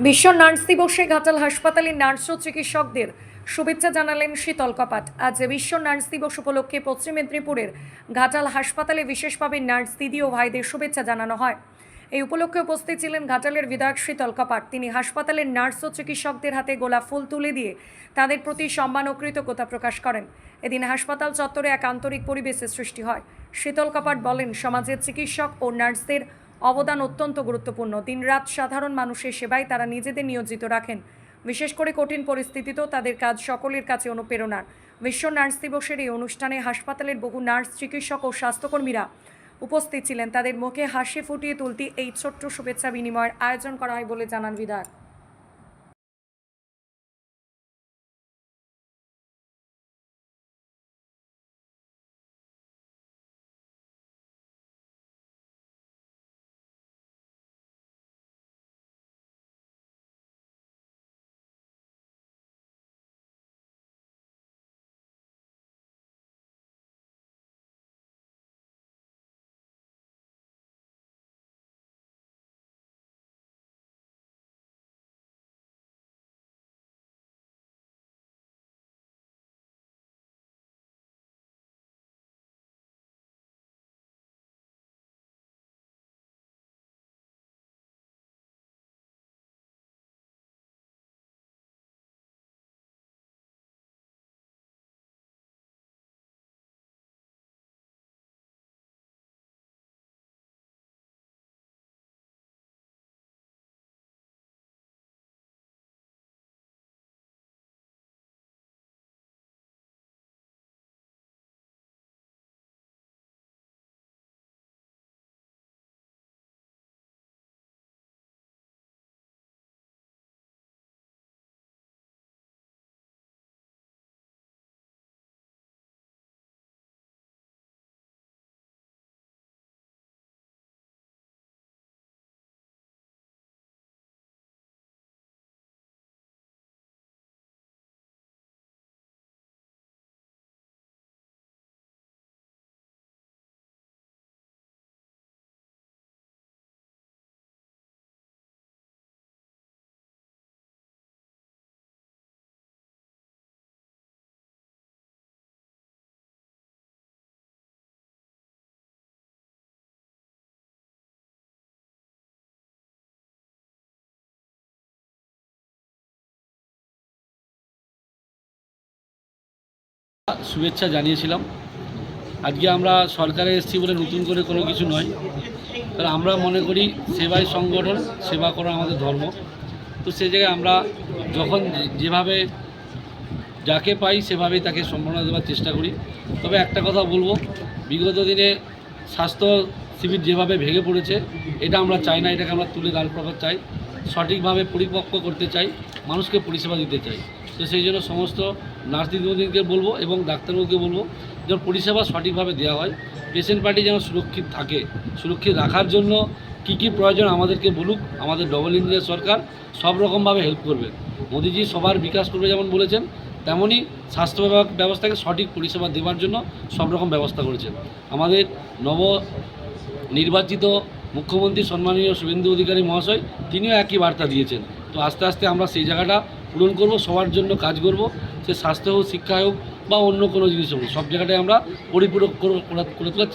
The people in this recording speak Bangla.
বিশ্ব নার্স দিবসে ঘাটাল হাসপাতালে নার্স ও চিকিৎসকদের শুভেচ্ছা জানালেন শীতল কপাট। আজ বিশ্ব নার্স দিবস উপলক্ষে পশ্চিম মেদিনীপুরের ঘাটাল হাসপাতালে বিশেষভাবে নার্স দিদি ও ভাইদের শুভেচ্ছা জানানো হয়। এই উপলক্ষে উপস্থিত ছিলেন ঘাটালের বিধায়ক শীতল কপাট। তিনি হাসপাতালের নার্স ও চিকিৎসকদের হাতে গোলাপ ফুল তুলে দিয়ে তাদের প্রতি সম্মান ও কৃতজ্ঞতা প্রকাশ করেন। এদিন হাসপাতাল চত্বরে এক আন্তরিক পরিবেশের সৃষ্টি হয়। শীতল কপাট বলেন, সমাজের চিকিৎসক ও নার্সদের অবদান অত্যন্ত গুরুত্বপূর্ণ। দিনরাত সাধারণ মানুষের সেবায় তারা নিজেদের নিয়োজিত রাখেন। বিশেষ করে কঠিন পরিস্থিতিতেও তাদের কাজ সকলের কাছে অনুপ্রেরণার। বিশ্ব নার্স দিবসের এই অনুষ্ঠানে হাসপাতালের বহু নার্স, চিকিৎসক ও স্বাস্থ্যকর্মীরা উপস্থিত ছিলেন। তাদের মুখে হাসি ফুটিয়ে তুলতে এই ছোট্ট শুভেচ্ছা বিনিময়ের আয়োজন করা হয় বলে জানান বিধায়ক। শুভেচ্ছা জানিয়েছিলাম। আজকে আমরা সরকারে এসেছি বলে নতুন করে কোনো কিছু নয়, কারণ আমরা মনে করি সেবাই সংগঠন, সেবা করা আমাদের ধর্ম। তো সেই জায়গায় আমরা যখন যেভাবে যাকে পাই সেভাবেই তাকে সম্মাননা দেওয়ার চেষ্টা করি। তবে একটা কথা বলবো, বিগত দিনে স্বাস্থ্য শিবির যেভাবে ভেঙে পড়েছে, এটা আমরা চাই না। এটাকে আমরা তুলে দাঁড় করাতে চাই, সঠিকভাবে পরিপক্ক করতে চাই, মানুষকে পরিষেবা দিতে চাই। তো সেই জন্য সমস্ত নার্স দিদিমণিকে বলবো এবং ডাক্তারবাবুকে বলবো যেন পরিষেবা সঠিকভাবে দেওয়া হয়। পেশেন্ট পার্টি যেন সুরক্ষিত থাকে, সুরক্ষিত রাখার জন্য কী কী প্রয়োজন আমাদেরকে বলুক। আমাদের ডবল ইঞ্জিনের সরকার সব রকমভাবে হেল্প করবে। মোদিজি সবার বিকাশ করবে যেমন বলেছেন, তেমনই স্বাস্থ্য ব্যবস্থাকে সঠিক পরিষেবা দেওয়ার জন্য সব রকম ব্যবস্থা করেছেন। আমাদের নব নির্বাচিত মুখ্যমন্ত্রী সম্মানীয় শুভেন্দু অধিকারী মহাশয়, তিনিও একই বার্তা দিয়েছেন। তো আস্তে আস্তে আমরা সেই জায়গাটা পূরণ করব, সবার জন্য কাজ করব। সে স্বাস্থ্য হোক, শিক্ষা হোক বা অন্য কোনো জিনিস হোক, সব জায়গাটায় আমরা পরিপূরক করে তোলার